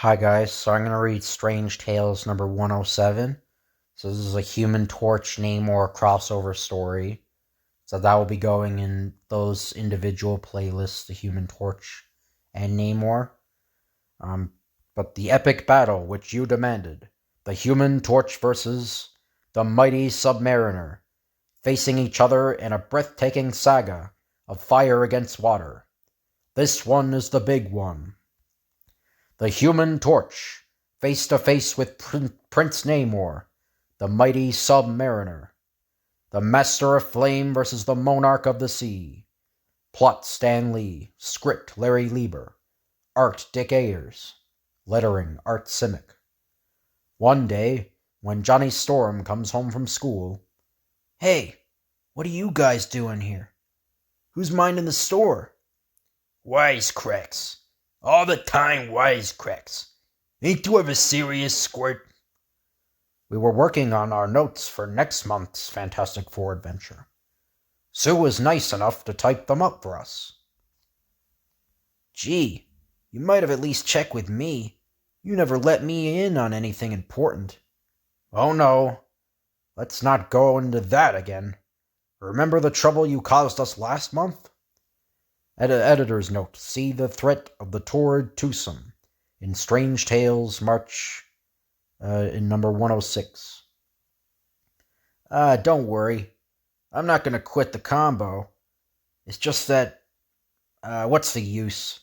Hi guys, so I'm going to read Strange Tales number 107. So this is a Human Torch Namor crossover story. So that will be going in those individual playlists, the Human Torch and Namor. But the epic battle which you demanded, the Human Torch versus the mighty Submariner, facing each other in a breathtaking saga of fire against water. This one is the big one. The Human Torch, face to face with Prince Namor, the mighty Submariner. The Master of Flame versus the Monarch of the Sea. Plot Stan Lee, script Larry Lieber, art Dick Ayers, lettering Art Simic. One day, when Johnny Storm comes home from school, "Hey, what are you guys doing here? Who's minding the store?" Wisecracks. All the time wisecracks. Ain't you ever serious, Squirt? We were working on our notes for next month's Fantastic Four adventure. Sue was nice enough to type them up for us. Gee, you might have at least checked with me. You never let me in on anything important. Oh no, let's not go into that again. Remember the trouble you caused us last month? Editor's note, see the threat of the Torrid Twosome in Strange Tales March in number 106. Don't worry. I'm not going to quit the combo. It's just that, what's the use?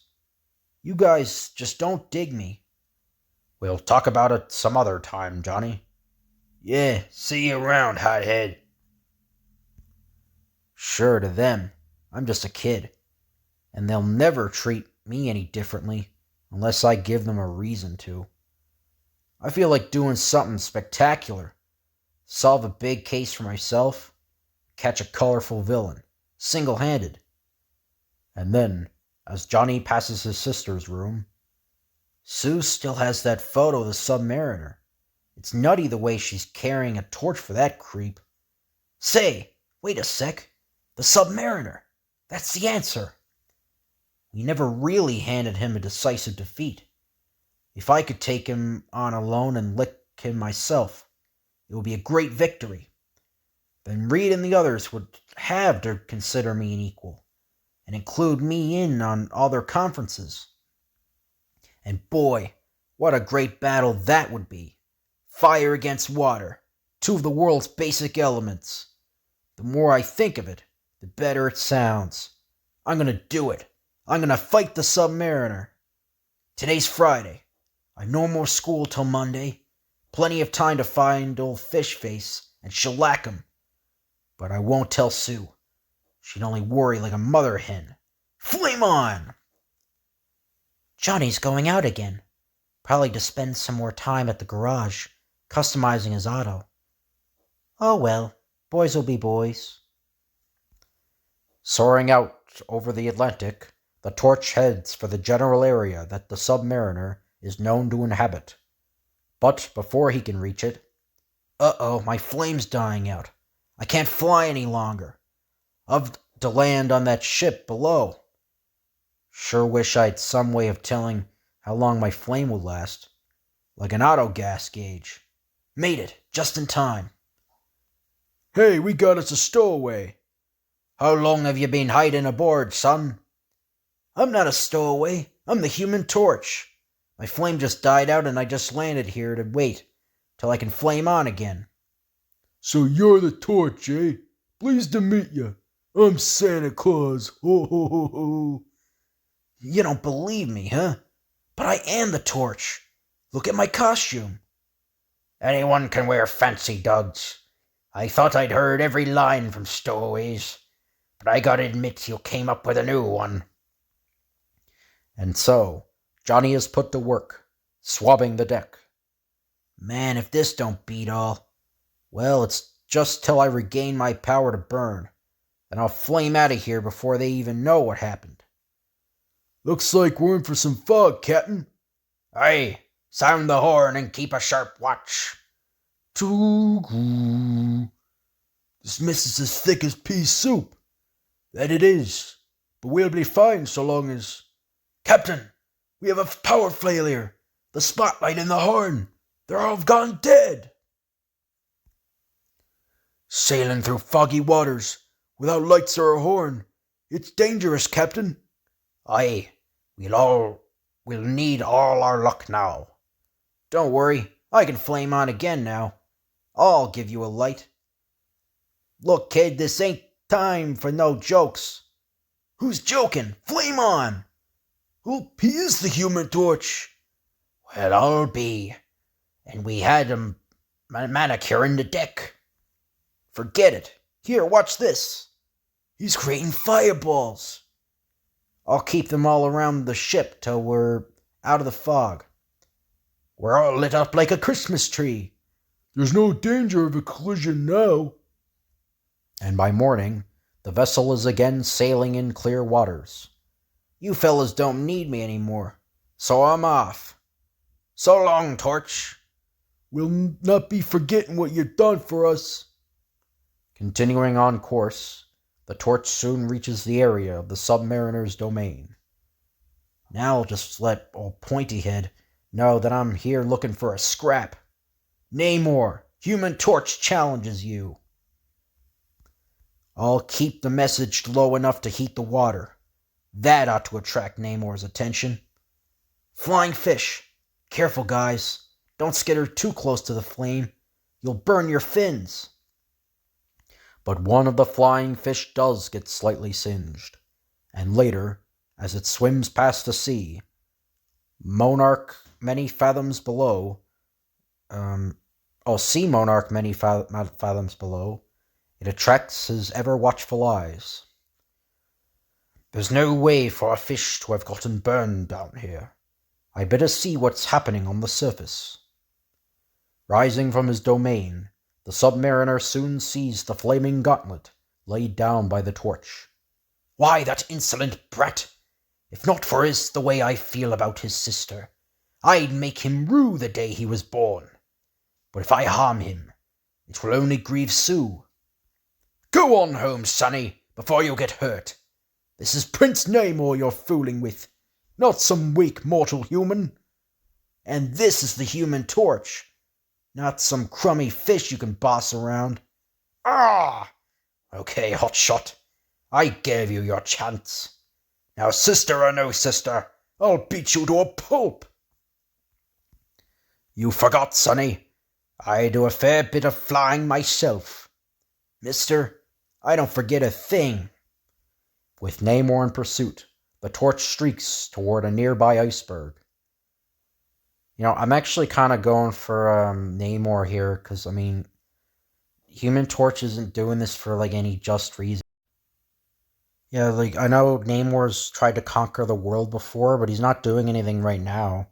You guys just don't dig me. We'll talk about it some other time, Johnny. Yeah, see you around, hothead. Sure, to them. I'm just a kid. And they'll never treat me any differently unless I give them a reason to. I feel like doing something spectacular. Solve a big case for myself, catch a colorful villain, single-handed. And then, as Johnny passes his sister's room, Sue still has that photo of the Submariner. It's nutty the way she's carrying a torch for that creep. Say, wait a sec. The Submariner. That's the answer. We never really handed him a decisive defeat. If I could take him on alone and lick him myself, it would be a great victory. Then Reed and the others would have to consider me an equal, and include me in on all their conferences. And boy, what a great battle that would be. Fire against water, two of the world's basic elements. The more I think of it, the better it sounds. I'm gonna do it. I'm gonna fight the Submariner. Today's Friday. I've no more school till Monday. Plenty of time to find old Fishface and shellac him. But I won't tell Sue. She'd only worry like a mother hen. Flame on! Johnny's going out again. Probably to spend some more time at the garage, customizing his auto. Oh well, boys will be boys. Soaring out over the Atlantic, the torch heads for the general area that the Submariner is known to inhabit. But before he can reach it, uh-oh, my flame's dying out. I can't fly any longer. I've to land on that ship below. Sure wish I had some way of telling how long my flame would last. Like an auto gas gauge. Made it, just in time. Hey, we got us a stowaway. How long have you been hiding aboard, son? I'm not a stowaway. I'm the Human Torch. My flame just died out and I just landed here to wait till I can flame on again. So you're the torch, eh? Pleased to meet you. I'm Santa Claus. Ho ho ho ho. You don't believe me, huh? But I am the torch. Look at my costume. Anyone can wear fancy duds. I thought I'd heard every line from stowaways, but I gotta admit you came up with a new one. And so, Johnny is put to work, swabbing the deck. Man, if this don't beat all. Well, it's just till I regain my power to burn. Then I'll flame out of here before they even know what happened. Looks like we're in for some fog, Captain. Aye, sound the horn and keep a sharp watch. Too. This mist is as thick as pea soup. That it is. But we'll be fine so long as... Captain, we have a power failure. The The spotlight and the horn! They're all gone dead! Sailing through foggy waters, without lights or a horn. It's dangerous, Captain. Aye, we'll need all our luck now. Don't worry, I can flame on again now. I'll give you a light. Look, kid, this ain't time for no jokes. Who's joking? Flame on! Oh, he is the Human Torch. Well, I'll be. And we had him manicuring the deck. Forget it. Here, watch this. He's creating fireballs. I'll keep them all around the ship till we're out of the fog. We're all lit up like a Christmas tree. There's no danger of a collision now. And by morning, the vessel is again sailing in clear waters. You fellas don't need me anymore, so I'm off. So long, Torch. We'll not be forgetting what you've done for us. Continuing on course, the Torch soon reaches the area of the Submariner's domain. Now I'll just let old Pointyhead know that I'm here looking for a scrap. Namor, Human Torch challenges you. I'll keep the message low enough to heat the water. That ought to attract Namor's attention. Flying fish. Careful, guys. Don't skitter too close to the flame. You'll burn your fins. But one of the flying fish does get slightly singed, and later, as it swims past the sea, Monarch many fathoms below, sea monarch many fathoms below, it attracts his ever-watchful eyes. There's no way for a fish to have gotten burned down here. I'd better see what's happening on the surface. Rising from his domain, the Submariner soon sees the flaming gauntlet laid down by the Torch. Why, that insolent brat! If not for the way I feel about his sister, I'd make him rue the day he was born. But if I harm him, it will only grieve Sue. Go on home, sonny, before you get hurt. This is Prince Namor you're fooling with, not some weak mortal human. And this is the Human Torch, not some crummy fish you can boss around. Ah! Okay, hotshot. I gave you your chance. Now, sister or no sister, I'll beat you to a pulp. You forgot, sonny. I do a fair bit of flying myself. Mister, I don't forget a thing. With Namor in pursuit, the Torch streaks toward a nearby iceberg. I'm actually kind of going for Namor here, because, Human Torch isn't doing this for, any just reason. Yeah, I know Namor's tried to conquer the world before, but he's not doing anything right now.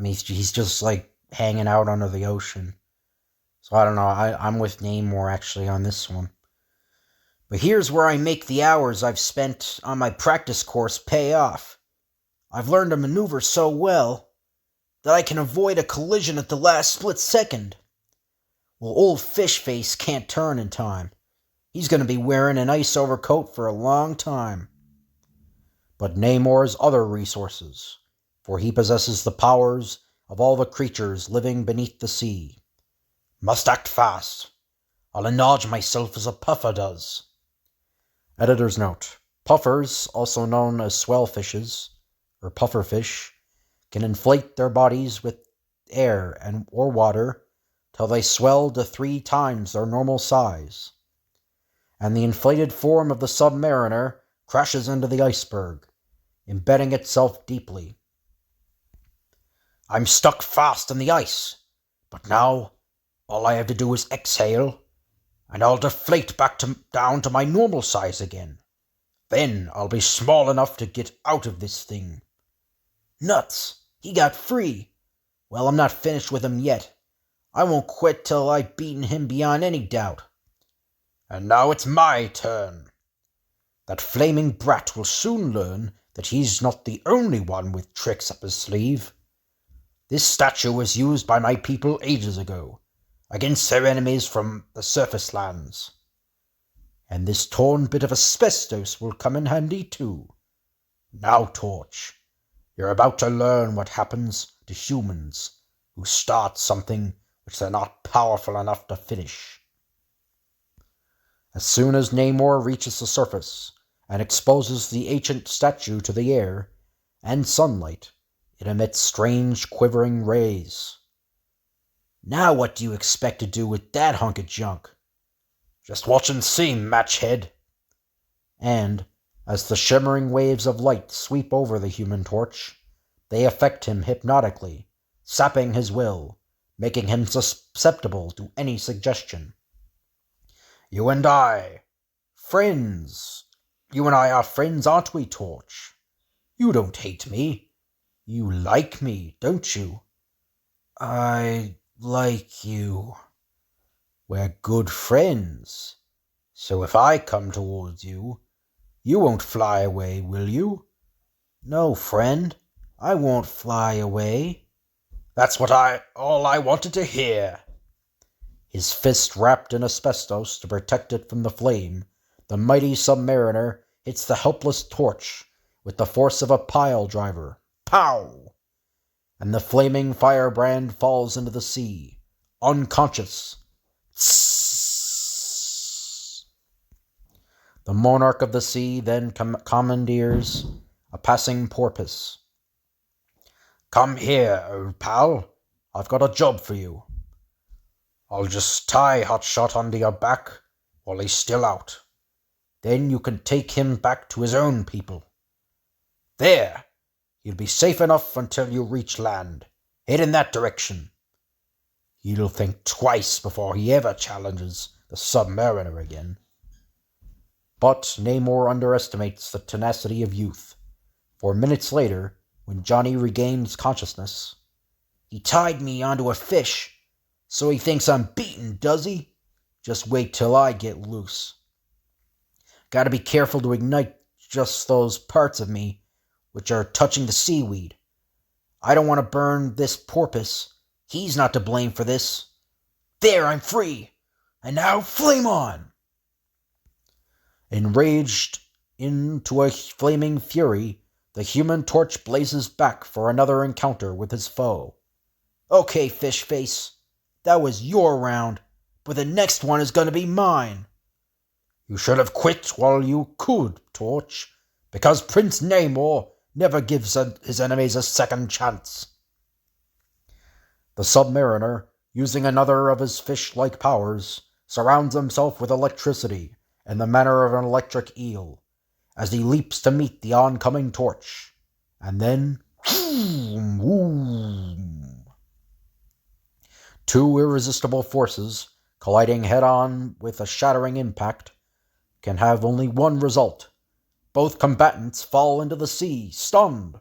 He's just, hanging out under the ocean. So, I don't know, I'm with Namor, actually, on this one. But here's where I make the hours I've spent on my practice course pay off. I've learned to maneuver so well that I can avoid a collision at the last split second. Well, old Fish Face can't turn in time. He's going to be wearing an ice overcoat for a long time. But Namor's other resources, for he possesses the powers of all the creatures living beneath the sea. Must act fast. I'll enlarge myself as a puffer does. Editor's note. Puffers, also known as swellfishes, or pufferfish, can inflate their bodies with air or water till they swell to 3 times their normal size. And the inflated form of the Submariner crashes into the iceberg, embedding itself deeply. I'm stuck fast in the ice, but now all I have to do is exhale, and I'll deflate back down to my normal size again. Then I'll be small enough to get out of this thing. Nuts! He got free. Well, I'm not finished with him yet. I won't quit till I've beaten him beyond any doubt. And now it's my turn. That flaming brat will soon learn that he's not the only one with tricks up his sleeve. This statue was used by my people ages ago, against their enemies from the surface lands. And this torn bit of asbestos will come in handy too. Now, Torch, You're about to learn what happens to humans who start something which they're not powerful enough to finish. As soon as Namor reaches the surface and exposes the ancient statue to the air and sunlight, it emits strange quivering rays. Now what do you expect to do with that hunk of junk? Just watch and see, matchhead. And, as the shimmering waves of light sweep over the Human Torch, they affect him hypnotically, sapping his will, making him susceptible to any suggestion. You and I, friends. You and I are friends, aren't we, Torch? You don't hate me. You like me, don't you? I like you. We're good friends. So if I come towards you, you won't fly away, will you? No, friend, I won't fly away. That's all I wanted to hear. His fist wrapped in asbestos to protect it from the flame, the mighty Submariner hits the helpless Torch with the force of a pile driver. Pow! And the flaming firebrand falls into the sea, unconscious. Tss. The monarch of the sea then commandeers a passing porpoise. Come here, old pal. I've got a job for you. I'll just tie Hotshot onto your back while he's still out. Then you can take him back to his own people. There! You'll be safe enough until you reach land. Head in that direction. He'll think twice before he ever challenges the Submariner again. But Namor underestimates the tenacity of youth, for minutes later, when Johnny regains consciousness, "He tied me onto a fish, so he thinks I'm beaten, does he? Just wait till I get loose. Gotta be careful to ignite just those parts of me which are touching the seaweed. I don't want to burn this porpoise. He's not to blame for this. There, I'm free. And now flame on!" Enraged into a flaming fury, the Human Torch blazes back for another encounter with his foe. "Okay, fish face, that was your round, but the next one is going to be mine." You should have quit while you could, Torch, because Prince Namor never gives his enemies a second chance. The Submariner, using another of his fish-like powers, surrounds himself with electricity in the manner of an electric eel, as he leaps to meet the oncoming Torch, and then... Two irresistible forces, colliding head-on with a shattering impact, can have only one result. Both combatants fall into the sea, stunned.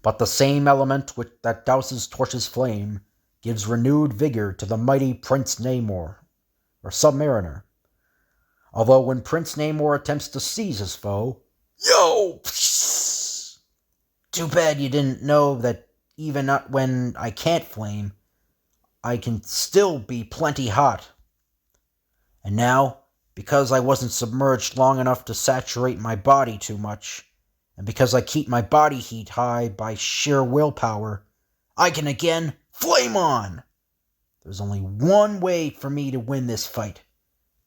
But the same element that douses Torch's flame gives renewed vigor to the mighty Prince Namor, or Submariner. Although when Prince Namor attempts to seize his foe, "Yo!" Too bad you didn't know that even when I can't flame, I can still be plenty hot. And now, because I wasn't submerged long enough to saturate my body too much, and because I keep my body heat high by sheer willpower, I can again flame on! There's only one way for me to win this fight.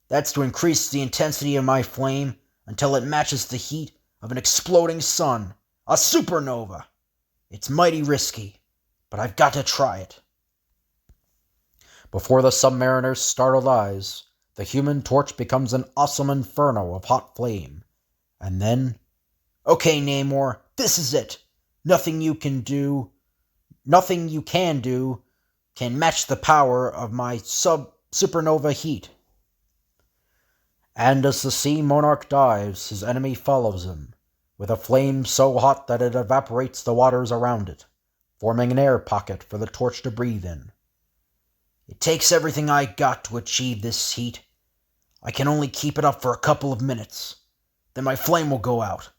That's to increase the intensity of my flame until it matches the heat of an exploding sun, a supernova. It's mighty risky, but I've got to try it. Before the Submariner's startled eyes, the Human Torch becomes an awesome inferno of hot flame. And then... "Okay, Namor, this is it. Nothing you can do can match the power of my supernova heat." And as the sea monarch dives, his enemy follows him, with a flame so hot that it evaporates the waters around it, forming an air pocket for the Torch to breathe in. "It takes everything I got to achieve this heat. I can only keep it up for a couple of minutes. Then my flame will go out.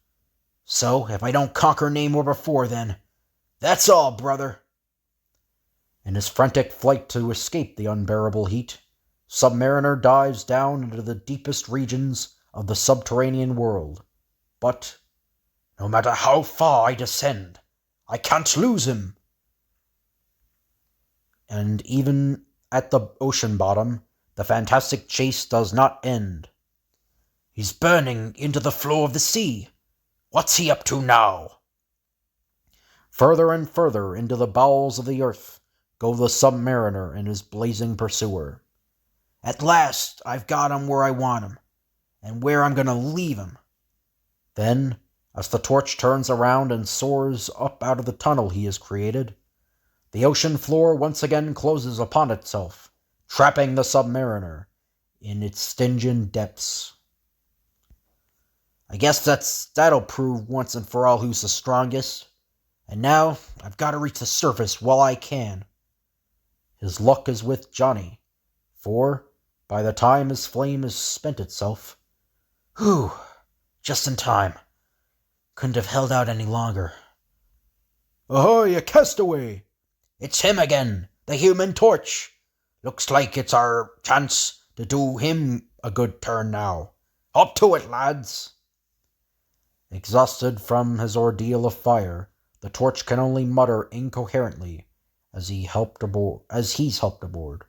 So, if I don't conquer Namor before then, that's all, brother." In his frantic flight to escape the unbearable heat, Submariner dives down into the deepest regions of the subterranean world. But No matter how far I descend, I can't lose him. And even at the ocean bottom, the fantastic chase does not end. He's burning into the floor of the sea. What's he up to now? Further and further into the bowels of the earth go the Submariner and his blazing pursuer. At last, I've got him where I want him, and where I'm going to leave him. Then, as the torch turns around and soars up out of the tunnel he has created, the ocean floor once again closes upon itself, trapping the Submariner in its stingent depths. I guess that'll prove once and for all who's the strongest. And now, I've got to reach the surface while I can. His luck is with Johnny, for, by the time his flame has spent itself... Whew! Just in time. Couldn't have held out any longer. Ahoy, a castaway! It's him again, the Human Torch. Looks like it's our chance to do him a good turn now. Up to it, lads! Exhausted from his ordeal of fire, the Torch can only mutter incoherently as he's helped aboard.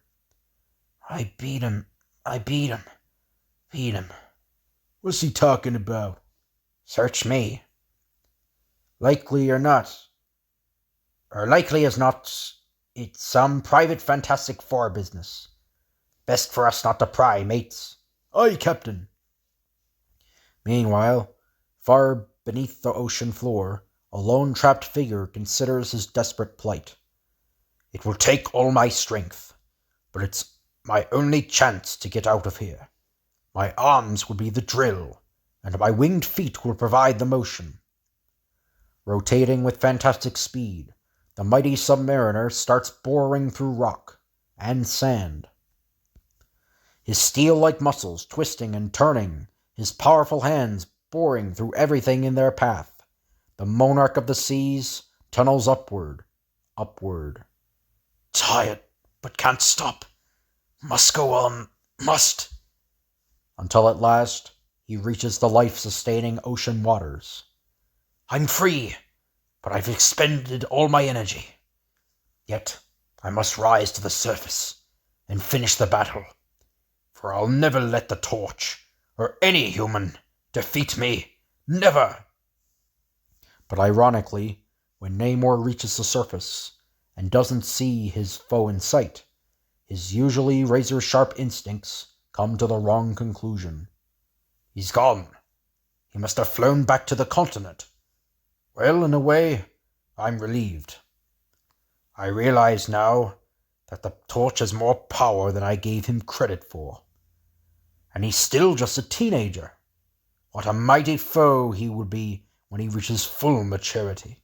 I beat him. Beat him. What's he talking about? Search me. Likely as not, it's some private Fantastic Four business. Best for us not to pry, mates. Aye, Captain. Meanwhile, far beneath the ocean floor, a lone trapped figure considers his desperate plight. It will take all my strength, but it's my only chance to get out of here. My arms will be the drill, and my winged feet will provide the motion. Rotating with fantastic speed, the mighty Submariner starts boring through rock and sand. His steel-like muscles twisting and turning, his powerful hands boring through everything in their path. The monarch of the seas tunnels upward. Tired, but can't stop. Must go on, must. Until at last, he reaches the life-sustaining ocean waters. I'm free, but I've expended all my energy. Yet, I must rise to the surface and finish the battle, for I'll never let the Torch, or any human, defeat me. Never! But ironically, when Namor reaches the surface and doesn't see his foe in sight, his usually razor-sharp instincts come to the wrong conclusion. He's gone. He must have flown back to the continent. Well, in a way, I'm relieved. I realize now that the Torch has more power than I gave him credit for. And he's still just a teenager. What a mighty foe he would be when he reaches full maturity.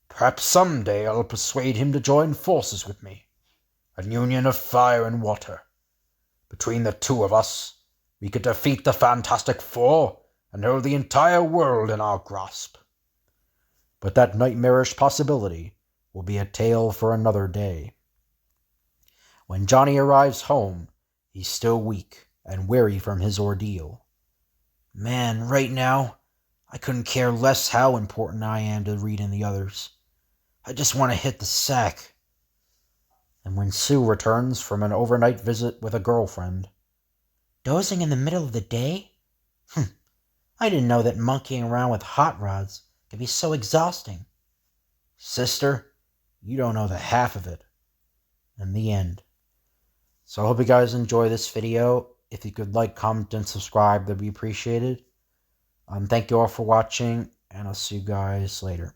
Perhaps someday I'll persuade him to join forces with me. An union of fire and water. Between the two of us, we could defeat the Fantastic Four and hold the entire world in our grasp. But that nightmarish possibility will be a tale for another day. When Johnny arrives home, he's still weak and weary from his ordeal. Man, right now, I couldn't care less how important I am to Reed and the others. I just want to hit the sack. And when Sue returns from an overnight visit with a girlfriend... Dozing in the middle of the day? I didn't know that monkeying around with hot rods could be so exhausting. Sister, you don't know the half of it. In the end. So I hope you guys enjoy this video. If you could like, comment, and subscribe, that'd be appreciated. Thank you all for watching, and I'll see you guys later.